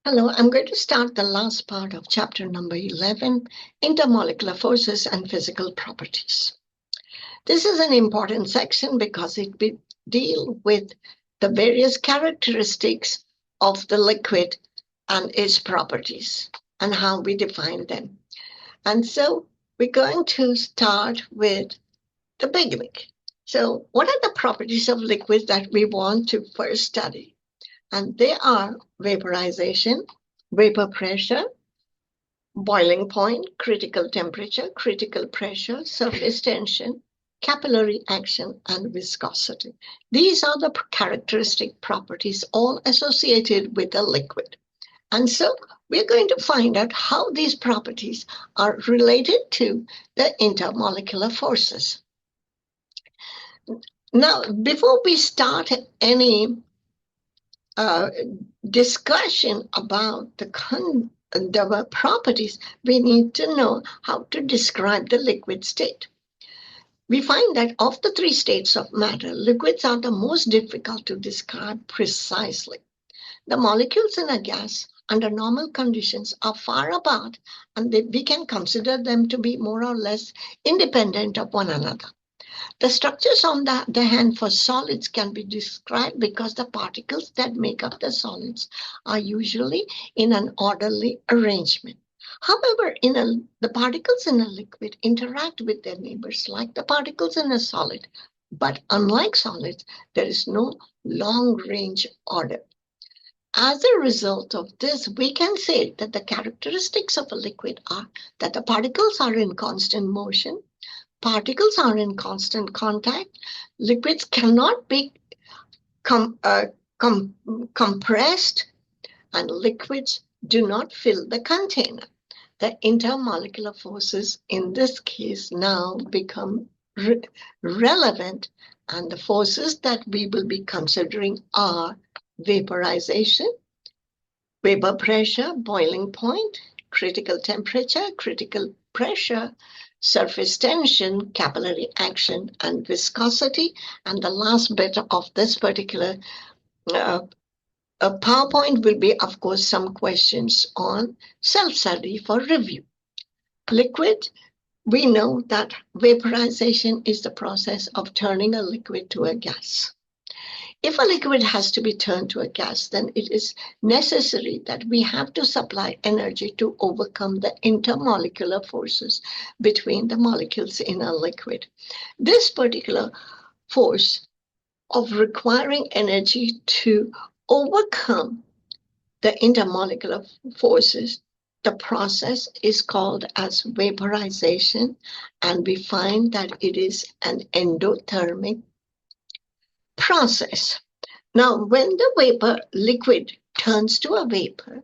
Hello, I'm going to start the last part of chapter number 11, Intermolecular Forces and Physical Properties. This is an important section because it will deal with the various characteristics of the liquid and its properties and how we define them. And so we're going to start with the beginning. So what are the properties of liquids that we want to first study? And they are vaporization, vapor pressure, boiling point, critical temperature, critical pressure, surface tension, capillary action, and viscosity. These are the characteristic properties all associated with a liquid. And so we're going to find out how these properties are related to the intermolecular forces. Now, before we start any discussion about the properties, we need to know how to describe the liquid state. We find that of the three states of matter, liquids are the most difficult to describe precisely. The molecules in a gas under normal conditions are far apart, and we can consider them to be more or less independent of one another. The structures, on the other hand, for solids can be described because the particles that make up the solids are usually in an orderly arrangement. However, the particles in a liquid interact with their neighbors like the particles in a solid, but unlike solids, there is no long-range order. As a result of this, we can say that the characteristics of a liquid are that the particles are in constant motion, particles are in constant contact. Liquids cannot be compressed, and liquids do not fill the container. The intermolecular forces in this case now become relevant, and the forces that we will be considering are vaporization, vapor pressure, boiling point, critical temperature, critical pressure, surface tension, capillary action, and viscosity. And the last bit of this particular PowerPoint will be, of course, some questions on self-study for review. Liquid, we know that vaporization is the process of turning a liquid to a gas. If a liquid has to be turned to a gas, then it is necessary that we have to supply energy to overcome the intermolecular forces between the molecules in a liquid. This particular force of requiring energy to overcome the intermolecular forces, the process is called as vaporization, and we find that it is an endothermic process. Now, when the vapor liquid turns to a vapor,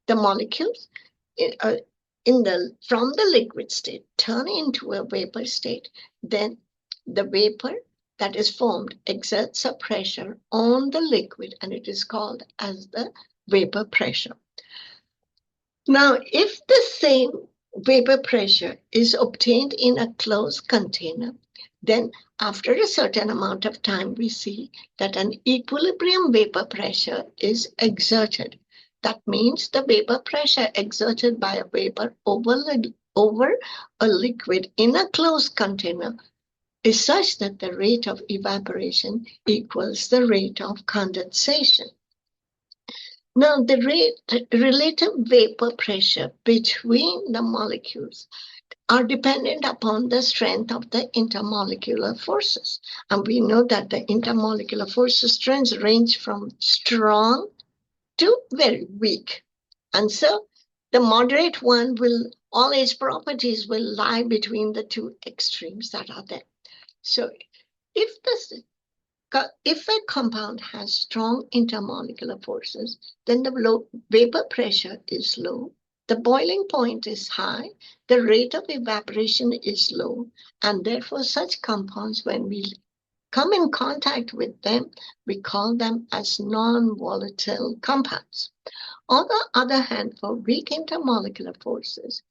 the molecules from the liquid state turn into a vapor state. Then the vapor that is formed exerts a pressure on the liquid, and it is called as the vapor pressure. Now, if the same vapor pressure is obtained in a closed container, then after a certain amount of time, we see that an equilibrium vapor pressure is exerted. That means the vapor pressure exerted by a vapor over a liquid in a closed container is such that the rate of evaporation equals the rate of condensation. Now, the relative vapor pressure between the molecules are dependent upon the strength of the intermolecular forces. And we know that the intermolecular forces strengths range from strong to very weak. And so the moderate one will, all its properties will lie between the two extremes that are there. So if a compound has strong intermolecular forces, then the vapor pressure is low, the boiling point is high, the rate of evaporation is low, and therefore such compounds, when we come in contact with them, we call them as non-volatile compounds. On the other hand, for weak intermolecular forces,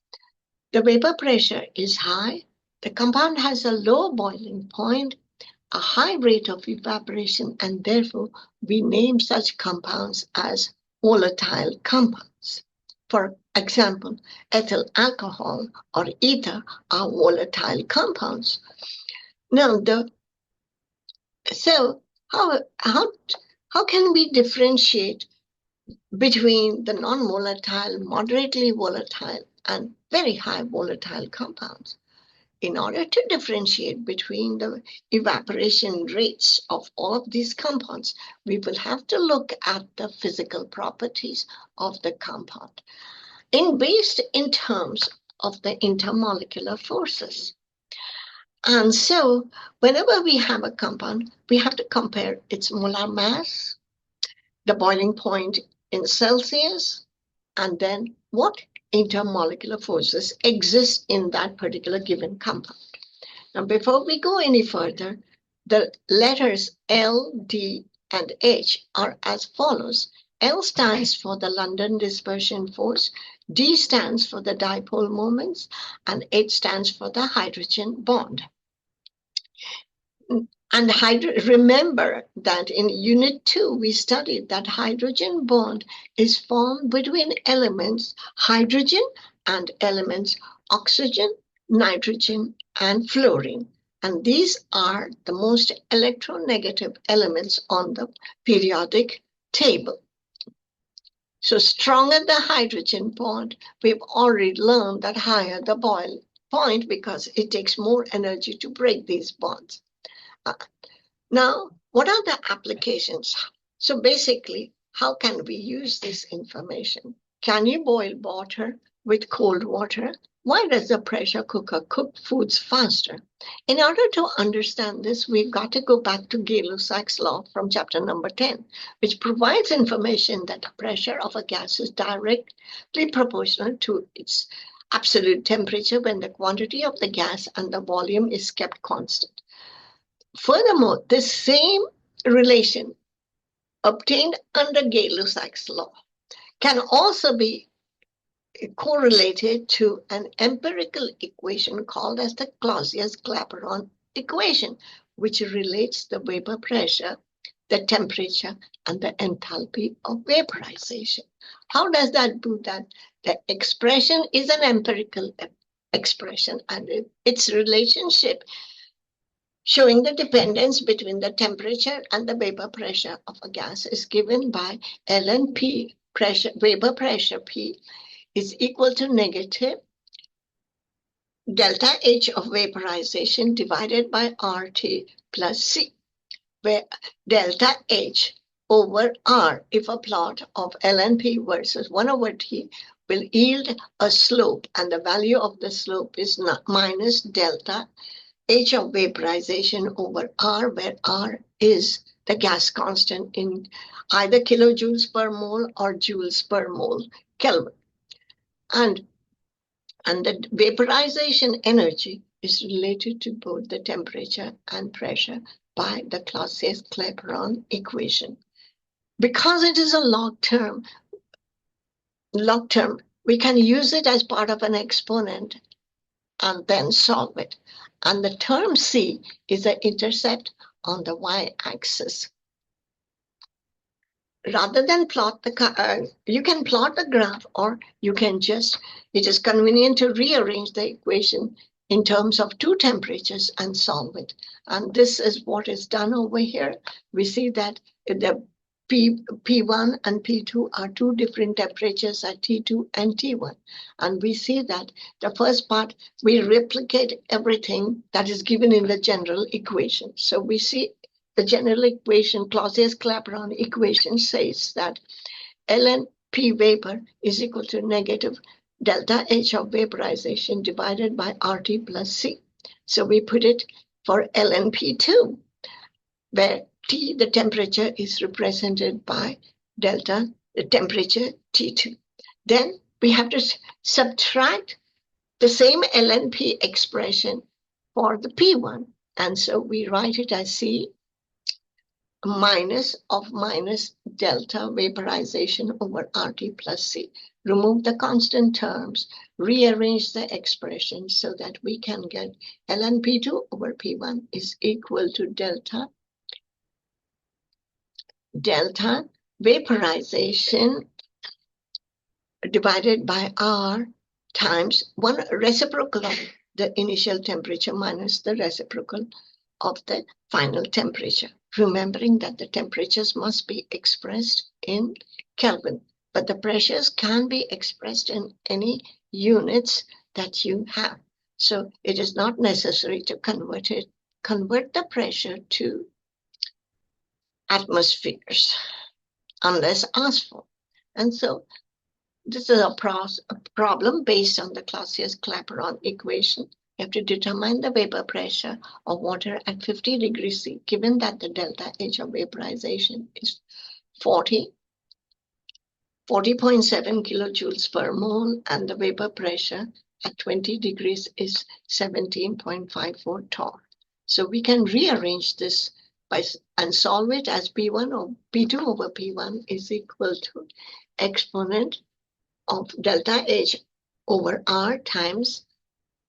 the vapor pressure is high, the compound has a low boiling point, a high rate of evaporation, and therefore we name such compounds as volatile compounds. For example, ethyl alcohol or ether are volatile compounds. Now, so how can we differentiate between the non-volatile, moderately volatile, and very high volatile compounds? In order to differentiate between the evaporation rates of all of these compounds, we will have to look at the physical properties of the compound based in terms of the intermolecular forces. And so whenever we have a compound, we have to compare its molar mass, the boiling point in Celsius, and then what intermolecular forces exist in that particular given compound. Now, before we go any further, the letters L, D, and H are as follows. L stands for the London dispersion force, D stands for the dipole moments, and H stands for the hydrogen bond. And remember that in Unit 2, we studied that hydrogen bond is formed between elements hydrogen and elements oxygen, nitrogen, and fluorine. And these are the most electronegative elements on the periodic table. So stronger the hydrogen bond, we've already learned that higher the boil point because it takes more energy to break these bonds. Now, what are the applications? So basically, how can we use this information? Can you boil water with cold water? Why does the pressure cooker cook foods faster? In order to understand this, we've got to go back to Gay-Lussac's law from chapter number 10, which provides information that the pressure of a gas is directly proportional to its absolute temperature when the quantity of the gas and the volume is kept constant. Furthermore, this same relation obtained under Gay-Lussac's law can also be correlated to an empirical equation called as the Clausius Claypeyron equation, which relates the vapor pressure, the temperature, and the enthalpy of vaporization. How does that do that? The expression is an empirical expression, and its relationship showing the dependence between the temperature and the vapor pressure of a gas is given by ln P, vapor pressure P, is equal to negative delta H of vaporization divided by RT plus C, where delta H over R, if a plot of ln P versus 1 over T, will yield a slope, and the value of the slope is minus delta H of vaporization over R, where R is the gas constant in either kilojoules per mole or joules per mole Kelvin. And the vaporization energy is related to both the temperature and pressure by the Clausius Claypeyron equation. Because it is a log term, we can use it as part of an exponent and then solve it. And the term C is the intercept on the y-axis. Rather than plot you can plot the graph, or you can just, it is convenient to rearrange the equation in terms of two temperatures and solve it. And this is what is done over here. We see that the P1 and P2 are two different temperatures at T2 and T1. And we see that the first part, we replicate everything that is given in the general equation. So we see the general equation, Clausius Claypeyron equation, says that ln P vapor is equal to negative delta H of vaporization divided by RT plus C. So we put it for ln P2, where T, the temperature, is represented by delta, the temperature T2. Then we have to subtract the same ln P expression for the P1. And so we write it as C minus delta vaporization over RT plus C. Remove the constant terms, rearrange the expression so that we can get ln P2 over P1 is equal to delta vaporization divided by R times one reciprocal of the initial temperature minus the reciprocal of the final temperature. Remembering that the temperatures must be expressed in Kelvin, but the pressures can be expressed in any units that you have. So it is not necessary to convert the pressure to atmospheres unless asked for. And so this is a problem based on the Clausius Claypeyron equation. You have to determine the vapor pressure of water at 50 degrees C, given that the delta H of vaporization is 40.7 kilojoules per mole, and the vapor pressure at 20 degrees is 17.54 torr. So we can rearrange this and solve it as P1 or P2 over P1 is equal to exponent of delta H over R times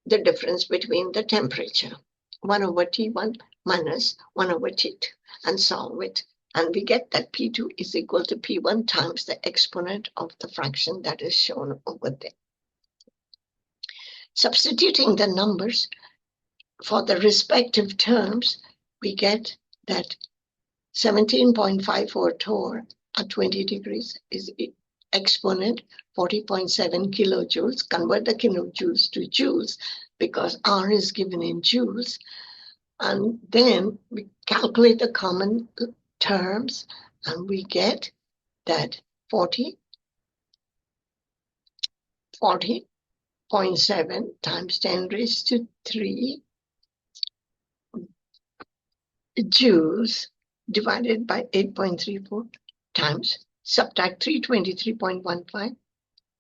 the difference between the temperature, 1 over T1 minus 1 over T2, and solve it. And we get that P2 is equal to P1 times the exponent of the fraction that is shown over there. Substituting the numbers for the respective terms, we get that 17.54 torr at 20 degrees is exponent 40.7 kilojoules. Convert the kilojoules to joules because R is given in joules. And then we calculate the common terms and we get that 40.7 times 10 raised to 3 joules divided by 8.34 times, subtract 323.15,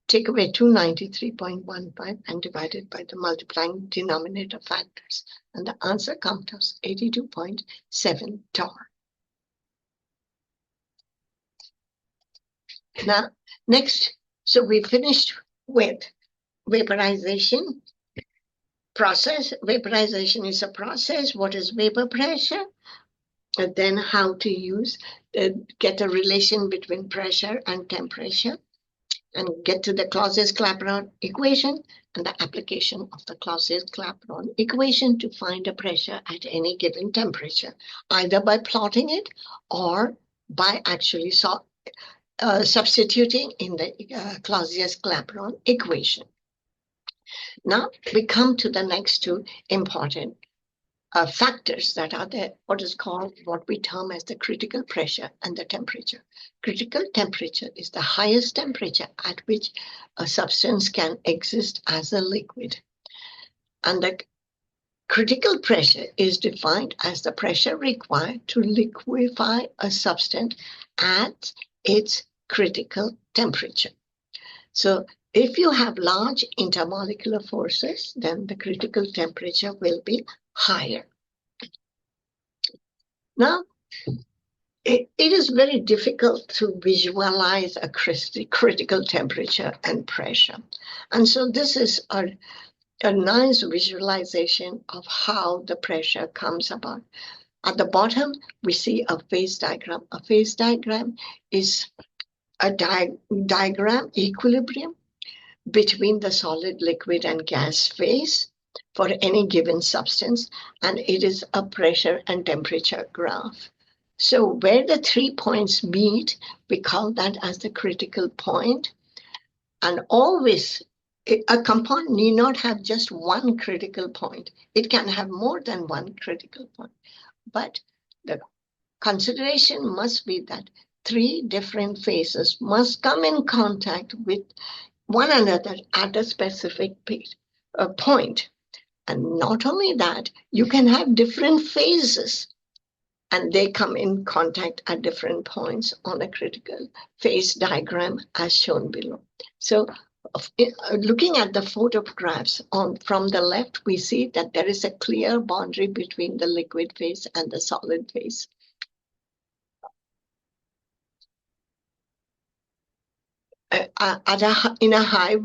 take away 293.15 and divide it by the multiplying denominator factors. And the answer comes as 82.7 torr. Now, next, so we finished with vaporization process. Vaporization is a process. What is vapor pressure? And then how to use, get a relation between pressure and temperature, and get to the Clausius Claypeyron equation and the application of the Clausius Claypeyron equation to find a pressure at any given temperature, either by plotting it or by actually substituting in the Clausius Claypeyron equation. Now we come to the next two important factors that are what is called, what we term as the critical pressure and the temperature. Critical temperature is the highest temperature at which a substance can exist as a liquid. And the critical pressure is defined as the pressure required to liquefy a substance at its critical temperature. So if you have large intermolecular forces, then the critical temperature will be higher. Now, it is very difficult to visualize a critical temperature and pressure. And so this is a nice visualization of how the pressure comes about. At the bottom, we see a phase diagram. A phase diagram is a diagram equilibrium between the solid, liquid, and gas phase for any given substance, and it is a pressure and temperature graph. So where the 3 points meet, we call that as the critical point. And always, a compound need not have just one critical point. It can have more than one critical point. But the consideration must be that 3 different phases must come in contact with one another at a specific point. And not only that, you can have different phases and they come in contact at different points on a critical phase diagram as shown below. So looking at the photographs from the left, we see that there is a clear boundary between the liquid phase and the solid phase. In a high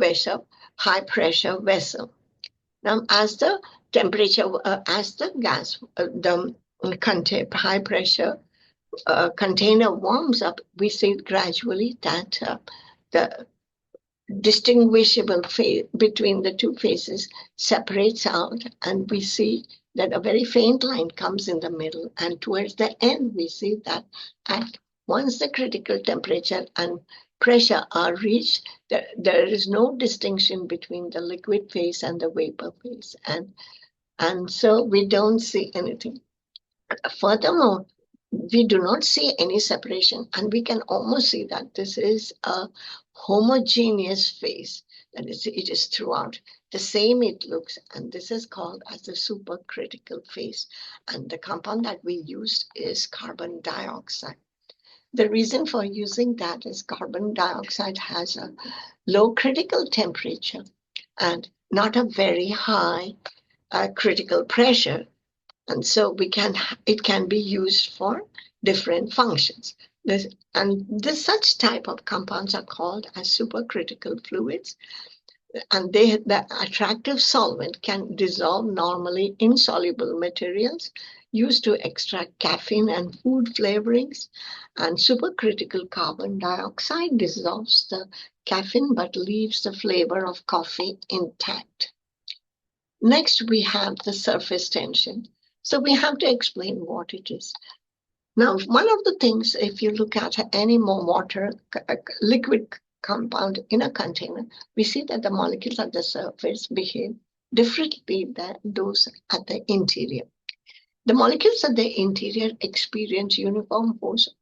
pressure vessel. Now, as the temperature, as the gas, the contain high pressure container warms up, we see gradually that the distinguishable phase between the two phases separates out, and we see that a very faint line comes in the middle. And towards the end, we see that at once the critical temperature and pressure are reached, there is no distinction between the liquid phase and the vapor phase. And so we don't see anything. Furthermore, we do not see any separation, and we can almost see that this is a homogeneous phase. That is, it is throughout the same it looks, and this is called as the supercritical phase. And the compound that we used is carbon dioxide. The reason for using that is carbon dioxide has a low critical temperature and not a very high critical pressure, and so it can be used for different functions. This such type of compounds are called as supercritical fluids, and the attractive solvent can dissolve normally insoluble materials used to extract caffeine and food flavorings. And supercritical carbon dioxide dissolves the caffeine but leaves the flavor of coffee intact. Next, we have the surface tension. So we have to explain what it is. Now, one of the things, if you look at any more water, liquid compound in a container, we see that the molecules at the surface behave differently than those at the interior. The molecules at the interior experience uniform force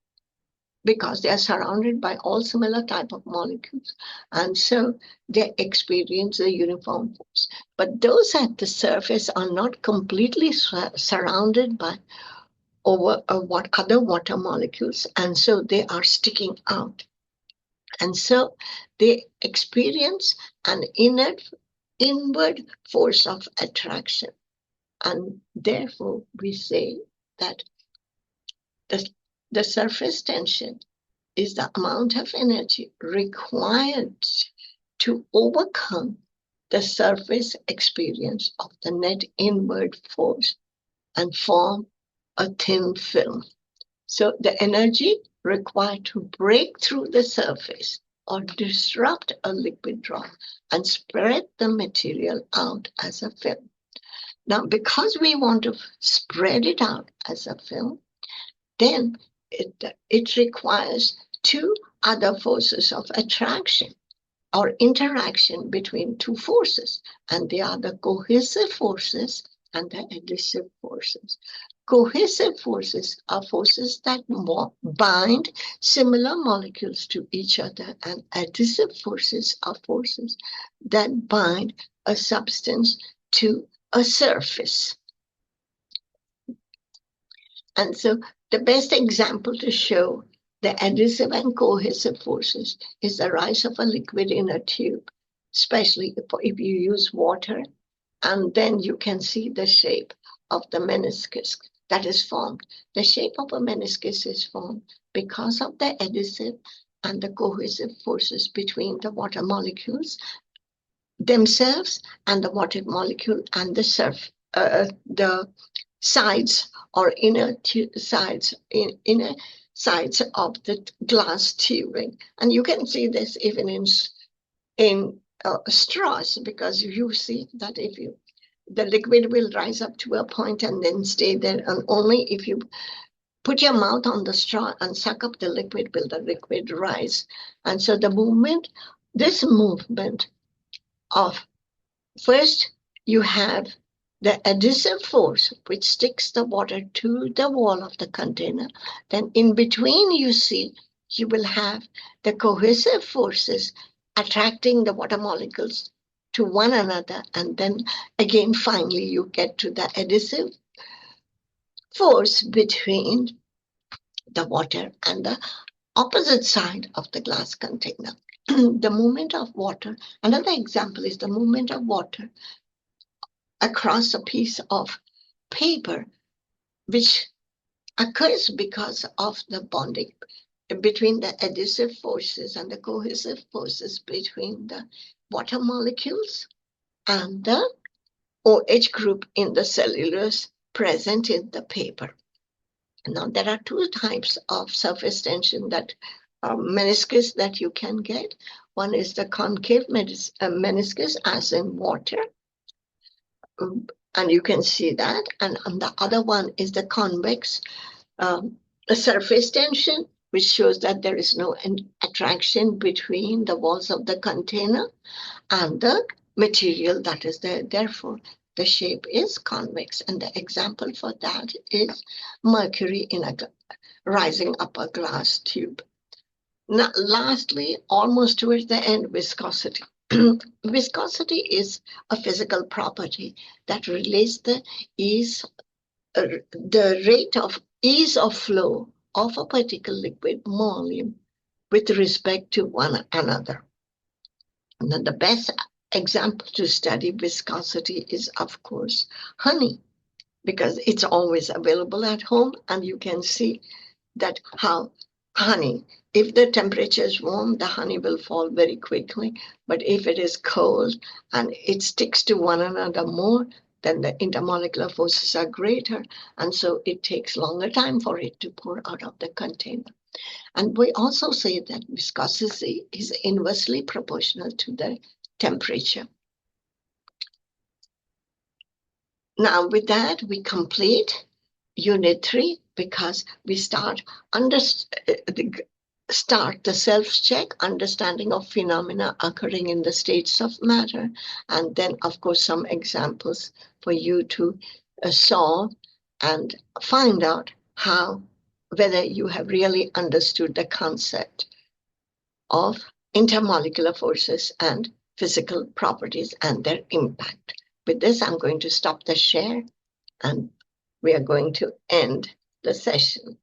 because they are surrounded by all similar type of molecules, and so they experience the uniform force. But those at the surface are not completely surrounded by what other water molecules, and so they are sticking out, and so they experience an inward force of attraction, and therefore we say that the surface tension is the amount of energy required to overcome the surface experience of the net inward force and form a thin film. So the energy required to break through the surface or disrupt a liquid drop and spread the material out as a film. Now, because we want to spread it out as a film, then it requires two other forces of attraction or interaction between two forces, and they are the cohesive forces and the adhesive forces. Cohesive forces are forces that bind similar molecules to each other, and adhesive forces are forces that bind a substance to a surface. And so the best example to show the adhesive and cohesive forces is the rise of a liquid in a tube, especially if you use water, and then you can see the shape of the meniscus that is formed. The shape of a meniscus is formed because of the adhesive and the cohesive forces between the water molecules themselves and the water molecule and the sides or inner sides of the glass tubing. And you can see this even in straws, because you see that the liquid will rise up to a point and then stay there, and only if you put your mouth on the straw and suck up the liquid will the liquid rise. And so this movement of, first you have the adhesive force, which sticks the water to the wall of the container. Then in between, you will have the cohesive forces attracting the water molecules to one another. And then again, finally, you get to the adhesive force between the water and the opposite side of the glass container. The movement of water, another example is the movement of water across a piece of paper, which occurs because of the bonding between the adhesive forces and the cohesive forces between the water molecules and the OH group in the cellulose present in the paper. Now, there are two types of surface tension that meniscus that you can get. One is the concave meniscus, as in water, and you can see that. And the other one is the convex surface tension, which shows that there is no attraction between the walls of the container and the material that is there. Therefore, the shape is convex. And the example for that is mercury in a rising up a glass tube. Now, lastly, almost towards the end, viscosity. Viscosity is a physical property that relates the rate of ease of flow of a particular liquid volume with respect to one another. And then the best example to study viscosity is, of course, honey, because it's always available at home, and you can see that how honey, if the temperature is warm, the honey will fall very quickly. But if it is cold and it sticks to one another more, then the intermolecular forces are greater. And so it takes longer time for it to pour out of the container. And we also say that viscosity is inversely proportional to the temperature. Now, with that, we complete Unit 3, because we start the self-check, understanding of phenomena occurring in the states of matter, and then, of course, some examples for you to solve and find out whether you have really understood the concept of intermolecular forces and physical properties and their impact. With this, I'm going to stop the share, and we are going to end the session.